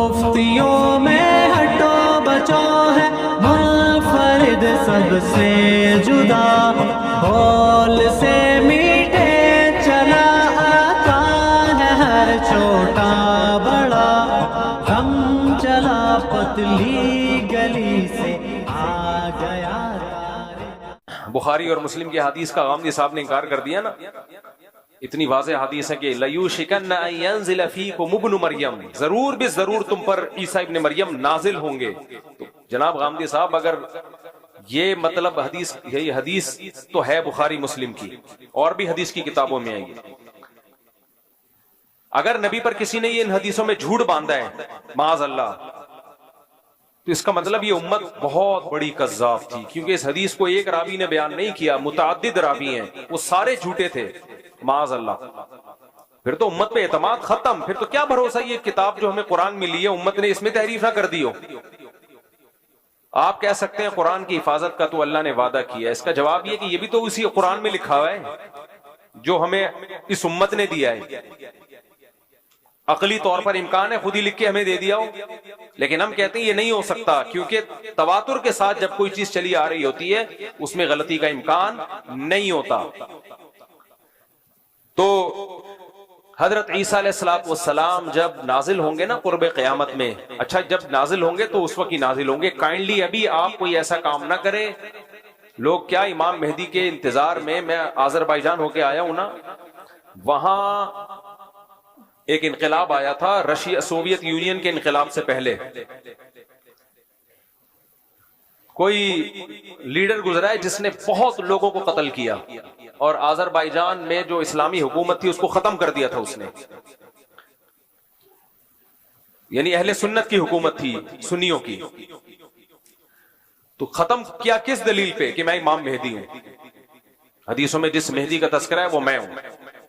मुफ्तियों में हटो बचो है मुनफरिद सबसे जुदा, बोल से मीठे चला आता है हर छोटा बड़ा, हम चला पतली गली से आ गया। बुखारी और मुस्लिम की हदीस का गामदी साहब ने इनकार कर दिया ना, इतनी वाज़ेह हदीस है कि लयूशिकन्न अन यंज़िल फीकुम इब्नु मरियम, जरूर भी जरूर तुम पर ईसा इब्न मरियम नाजिल होंगे। तो जनाब गामदी साहब, अगर ये मतलब हदीस, यही हदीस तो है बुखारी मुस्लिम की, और भी हदीस की किताबों में आई, अगर नबी पर किसी ने ये इन हदीसों में झूठ बांधा है माज़ अल्लाह, तो इसका मतलब ये उम्मत बहुत बड़ी कज़्ज़ाब थी, क्योंकि इस हदीस को एक रावी ने बयान नहीं किया, मुतअद्दिद रावी हैं, वो सारे झूठे थे माज़ अल्लाह। फिर तो उम्मत पे एतमाद खत्म, फिर तो क्या भरोसा ये किताब जो हमें कुरान मिली है उम्मत ने इसमें तहरीफ ना कर दी हो। आप कह सकते हैं कुरान की हिफाजत का तो अल्लाह ने वादा किया, इसका जवाब ये कि ये भी तो उसी कुरान में लिखा हुआ है जो हमें इस उम्मत ने दिया है। अकली तौर पर इम्कान है खुद ही लिख के हमें दे दिया हो, लेकिन हम कहते हैं ये नहीं हो सकता, क्योंकि तवातुर के साथ जब कोई चीज चली आ रही होती है उसमें गलती का इम्कान नहीं होता। तो हजरत ईसा अलैहिस्सलाम जब नाजिल होंगे ना कुर्ब क़यामत में, अच्छा जब नाजिल होंगे तो उस वक्त ही नाजिल होंगे, काइंडली अभी आप कोई ऐसा काम ना करें। लोग क्या इमाम मेहदी के इंतजार में, मैं आज़रबाईजान होके आया हूं ना, वहां एक इनकलाब आया था रशिया सोवियत यूनियन के इनकलाब से पहले, कोई लीडर गुजरा है जिसने बहुत लोगों को कत्ल किया, और आज़रबाईजान में जो इस्लामी हुकूमत थी उसको खत्म कर दिया था उसने, यानी अहले सुन्नत की हुकूमत थी सुन्नियों की। तो खत्म किया किस दलील पे कि मैं इमाम मेहदी हूं, हदीसों में जिस मेहदी का तस्करा है वो मैं हूं,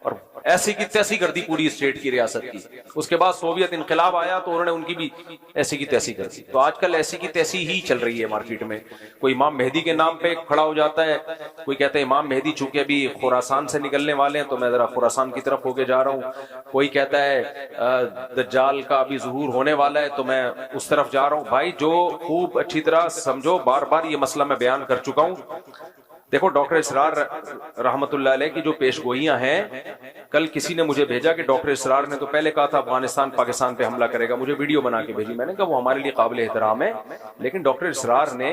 और ऐसी की तैसी कर दी पूरी स्टेट की रियासत की। उसके बाद सोवियत इनकलाब आया तो उन्होंने उनकी भी ऐसी की तैसी कर दी। तो आजकल ऐसी की तैसी ही चल रही है मार्केट में, कोई इमाम मेहदी के नाम पे खड़ा हो जाता है, कोई कहता है इमाम मेहदी चूंकि अभी खुरासान से निकलने वाले हैं तो मैं जरा खुरासान की तरफ होके जा रहा हूँ, कोई कहता है दज्जाल का अभी ज़ुहूर होने वाला है तो मैं उस तरफ जा रहा हूँ। भाई जो खूब अच्छी तरह समझो, बार बार ये मसला मैं बयान कर चुका हूँ। देखो डॉक्टर इसरार रहमतुल्लाह अलैह की जो पेशगोइयां हैं, कल किसी ने मुझे भेजा कि डॉक्टर इसरार ने तो पहले कहा था अफगानिस्तान पाकिस्तान पे हमला करेगा, मुझे वीडियो बना के भेजी, मैंने कहा वो हमारे लिए काबिल एहतराम है, लेकिन डॉक्टर इसरार ने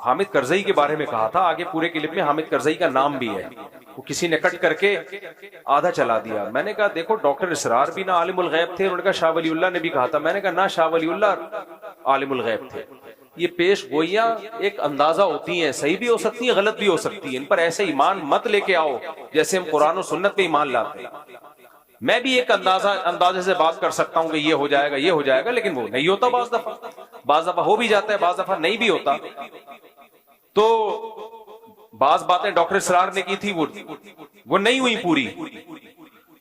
हामिद करजई के बारे में कहा था, आगे पूरे क्लिप में हामिद करजई का नाम भी है, वो किसी ने कट करके आधा चला दिया। मैंने कहा देखो डॉक्टर इसरार भी ना आलिमुल गैब थे, उन्होंने कहा शाह वलीउल्लाह ने भी कहा था, मैंने कहा ना शाह वलीउल्लाह आलिमुल गैब थे। ये पेश गोइयां एक अंदाजा होती हैं, सही भी हो सकती है गलत भी हो सकती है, इन पर ऐसे ईमान मत लेके आओ जैसे हम कुरान और सुन्नत पे ईमान लाते हैं। मैं भी एक अंदाजे से बात कर सकता हूं कि ये हो जाएगा ये हो जाएगा, लेकिन वो नहीं होता, बाज दफा हो भी जाता है, बाज दफा नहीं भी होता। तो बाज बातें डॉक्टर इसरार ने की थी वो नहीं हुई पूरी,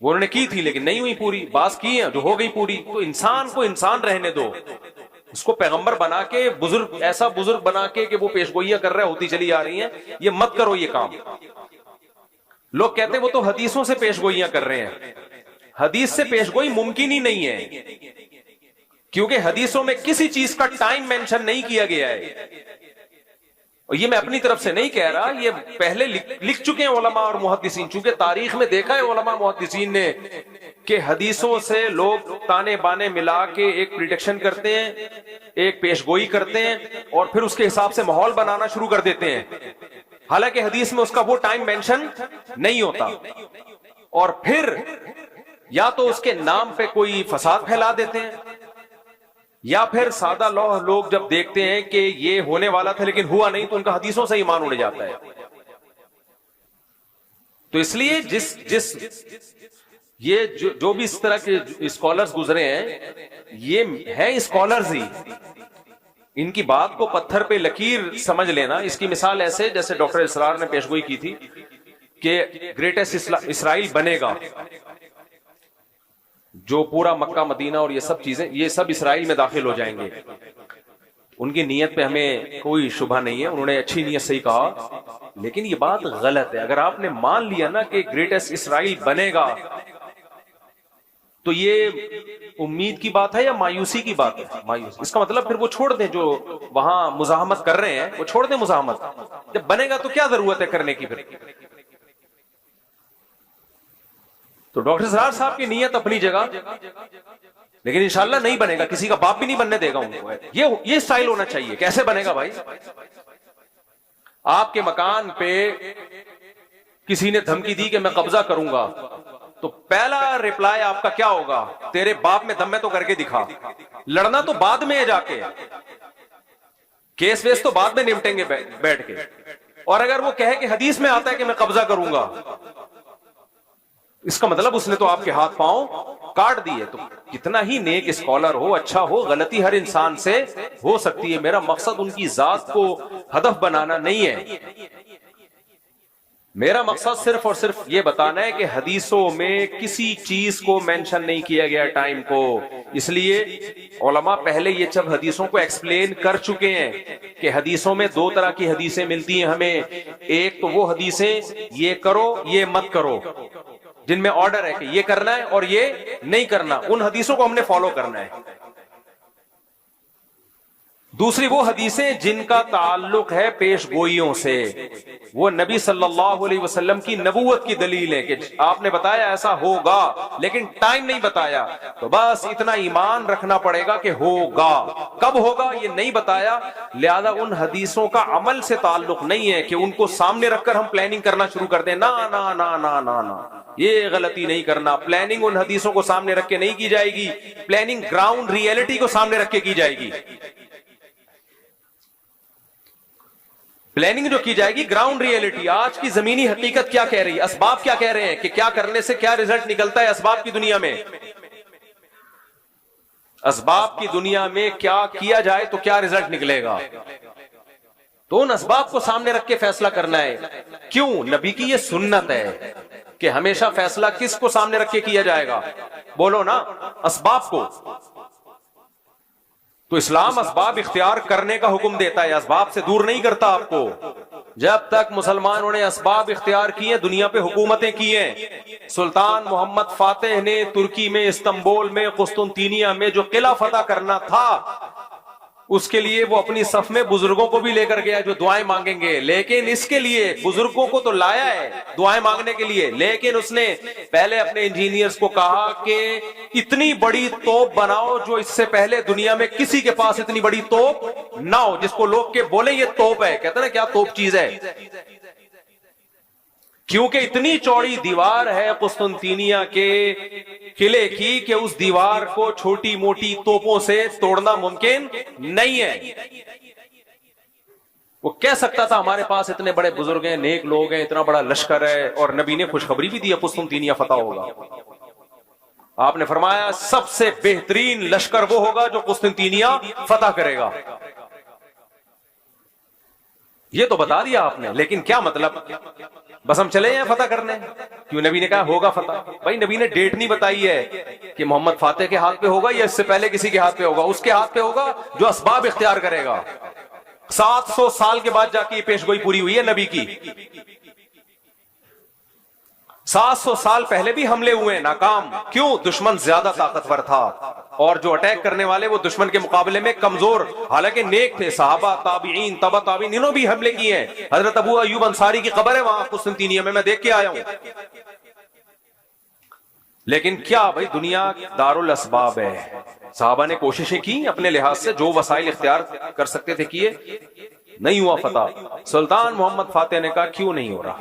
वो उन्होंने की थी लेकिन नहीं हुई पूरी, बाज की है जो हो गई पूरी। तो इंसान को इंसान रहने दो, उसको पैगंबर बना के बुजुर्ग, ऐसा बुजुर्ग बना के कि वो पेशगोइयां कर रहे होती चली आ रही हैं, ये मत करो ये काम। लोग कहते हैं वो तो हदीसों से पेशगोइयां कर रहे हैं, हदीस से पेशगोई मुमकिन ही नहीं है, क्योंकि हदीसों में किसी चीज का टाइम मेंशन नहीं किया गया है। और ये मैं अपनी तरफ से नहीं कह रहा, ये पहले लिख चुके हैं उलमा और मुहद्दिसीन, चूंकि तारीख में देखा है उलमा मुहद्दिसीन ने कि हदीसों से लोग ताने बाने मिला के एक प्रिडिक्शन करते हैं, एक पेशगोई करते हैं, और फिर उसके हिसाब से माहौल बनाना शुरू कर देते हैं, हालांकि हदीस में उसका वो टाइम मेंशन नहीं होता। और फिर या तो उसके नाम पे कोई फसाद फैला देते हैं, या फिर सादा लोग जब देखते हैं कि ये होने वाला था लेकिन हुआ नहीं, तो उनका हदीसों से ईमान उड़ जाता है। तो इसलिए ये जो भी इस तरह के स्कॉलर्स गुजरे हैं, ये हैं स्कॉलर्स ही, इनकी बात को पत्थर पे लकीर समझ लेना। इसकी मिसाल ऐसे जैसे डॉक्टर इसरार ने पेशगोई की थी कि ग्रेटेस्ट इसराइल बनेगा, जो पूरा मक्का मदीना और ये सब चीजें, ये सब इसराइल में दाखिल हो जाएंगे। उनकी नीयत पे हमें कोई शुबा नहीं है, उन्होंने अच्छी नीयत से ही कहा, लेकिन ये बात गलत है। अगर आपने मान लिया ना कि ग्रेटेस्ट इसराइल बनेगा, تو یہ امید کی بات ہے یا مایوسی کی بات ہے؟ مایوسی. اس کا مطلب پھر وہ چھوڑ دیں جو وہاں مزاحمت کر رہے ہیں، وہ چھوڑ دیں مزاحمت. جب بنے گا تو کیا ضرورت ہے کرنے کی پھر؟ تو ڈاکٹر اسرار صاحب کی نیت اپنی جگہ، لیکن انشاءاللہ نہیں بنے گا، کسی کا باپ بھی نہیں بننے دے گا ان کو. یہ سٹائل ہونا چاہیے. کیسے بنے گا بھائی؟ آپ کے مکان پہ کسی نے دھمکی دی کہ میں قبضہ کروں گا، تو پہلا ریپلائی آپ کا کیا ہوگا؟ تیرے باپ میں دم میں تو کر کے دکھا. لڑنا تو بعد میں ہے، جا کے کیس ویس تو بعد میں نمٹیں گے بیٹھ کے. اور اگر وہ کہے کہ حدیث میں آتا ہے کہ میں قبضہ کروں گا، اس کا مطلب اس نے تو آپ کے ہاتھ پاؤں کاٹ دیے. تو کتنا ہی نیک اسکالر ہو، اچھا ہو، غلطی ہر انسان سے ہو سکتی ہے. میرا مقصد ان کی ذات کو ہدف بنانا نہیں ہے. میرا مقصد صرف اور صرف یہ بتانا ہے کہ حدیثوں میں کسی چیز کو مینشن نہیں کیا گیا ٹائم کو. اس لیے علماء پہلے یہ سب حدیثوں کو ایکسپلین کر چکے ہیں کہ حدیثوں میں دو طرح کی حدیثیں ملتی ہیں ہمیں. ایک تو وہ حدیثیں یہ کرو یہ مت کرو، جن میں آرڈر ہے کہ یہ کرنا ہے اور یہ نہیں کرنا، ان حدیثوں کو ہم نے فالو کرنا ہے. دوسری وہ حدیثیں جن کا تعلق ہے پیش گوئیوں سے، وہ نبی صلی اللہ علیہ وسلم کی نبوت کی دلیل ہے کہ آپ نے بتایا ایسا ہوگا لیکن ٹائم نہیں بتایا، تو بس اتنا ایمان رکھنا پڑے گا کہ ہوگا. کب ہوگا یہ نہیں بتایا، لہذا ان حدیثوں کا عمل سے تعلق نہیں ہے کہ ان کو سامنے رکھ کر ہم پلاننگ کرنا شروع کر دیں. نا نا نا نا نا نا، یہ غلطی نہیں کرنا. پلاننگ ان حدیثوں کو سامنے رکھ کے نہیں کی جائے گی، پلاننگ گراؤنڈ ریئلٹی کو سامنے رکھ کے کی جائے گی. پلاننگ جو کی جائے گی گراؤنڈ ریئلٹی، آج کی زمینی حقیقت کیا کہہ رہی ہے، اسباب کیا کہہ رہے ہیں کہ کیا کرنے سے کیا رزلٹ نکلتا ہے اسباب کی دنیا میں. اسباب کی دنیا میں کیا کیا جائے تو کیا رزلٹ نکلے گا، تو ان اسباب کو سامنے رکھ کے فیصلہ کرنا ہے. کیوں؟ نبی کی یہ سنت ہے کہ ہمیشہ فیصلہ کس کو سامنے رکھ کے کیا جائے گا؟ بولو نا، اسباب کو. تو اسلام اسباب اختیار کرنے کا حکم دیتا ہے، اسباب سے دور نہیں کرتا آپ کو. جب تک مسلمانوں نے اسباب اختیار کیے، دنیا پہ حکومتیں کی ہیں. سلطان محمد فاتح نے ترکی میں، استنبول میں، قسطنطینیہ میں جو قلعہ فتح کرنا تھا، اس کے لیے وہ اپنی صف میں بزرگوں کو بھی لے کر گیا جو دعائیں مانگیں گے. لیکن اس کے لیے بزرگوں کو تو لایا ہے دعائیں مانگنے کے لیے، لیکن اس نے پہلے اپنے انجینئرز کو کہا کہ اتنی بڑی توپ بناؤ جو اس سے پہلے دنیا میں کسی کے پاس اتنی بڑی توپ نہ ہو، جس کو لوگ کے بولے یہ توپ ہے. کہتے ہیں نا کیا توپ چیز ہے، کیونکہ اتنی چوڑی دیوار ہے قسطنطینیہ کے قلعے کی کہ اس دیوار کو چھوٹی موٹی توپوں سے توڑنا ممکن نہیں ہے. وہ کہہ سکتا تھا ہمارے پاس اتنے بڑے بزرگ ہیں، نیک لوگ ہیں، اتنا بڑا لشکر ہے، اور نبی نے خوشخبری بھی دی قسطنطینیہ فتح ہوگا. آپ نے فرمایا سب سے بہترین لشکر وہ ہوگا جو قسطنطینیہ فتح کرے گا. یہ تو بتا دیا آپ نے، لیکن کیا مطلب؟ بس ہم چلے ہیں فتح کرنے؟ کیوں؟ نبی نے کہا ہوگا فتح. بھائی نبی نے ڈیٹ نہیں بتائی ہے کہ محمد فاتح کے ہاتھ پہ ہوگا یا اس سے پہلے کسی کے ہاتھ پہ ہوگا. اس کے ہاتھ پہ ہوگا جو اسباب اختیار کرے گا. 700 سال کے بعد جا کے یہ پیش گوئی پوری ہوئی ہے نبی کی. 700 سال پہلے بھی حملے ہوئے، ناکام. کیوں؟ دشمن زیادہ طاقتور تھا اور جو اٹیک کرنے والے وہ دشمن کے مقابلے میں کمزور، حالانکہ نیک تھے. صحابہ، تابعین، تبع تابعین، انہوں بھی حملے کیے ہیں. حضرت ابو ایوب انصاری کی قبر ہے وہاں قسطنطینیہ میں دیکھ کے آیا ہوں. لیکن کیا بھائی دنیا دارالاسباب ہے. صحابہ نے کوششیں کی اپنے لحاظ سے، جو وسائل اختیار کر سکتے تھے کیے، نہیں ہوا فتح. سلطان محمد فاتح نے کہا کیوں نہیں ہو رہا؟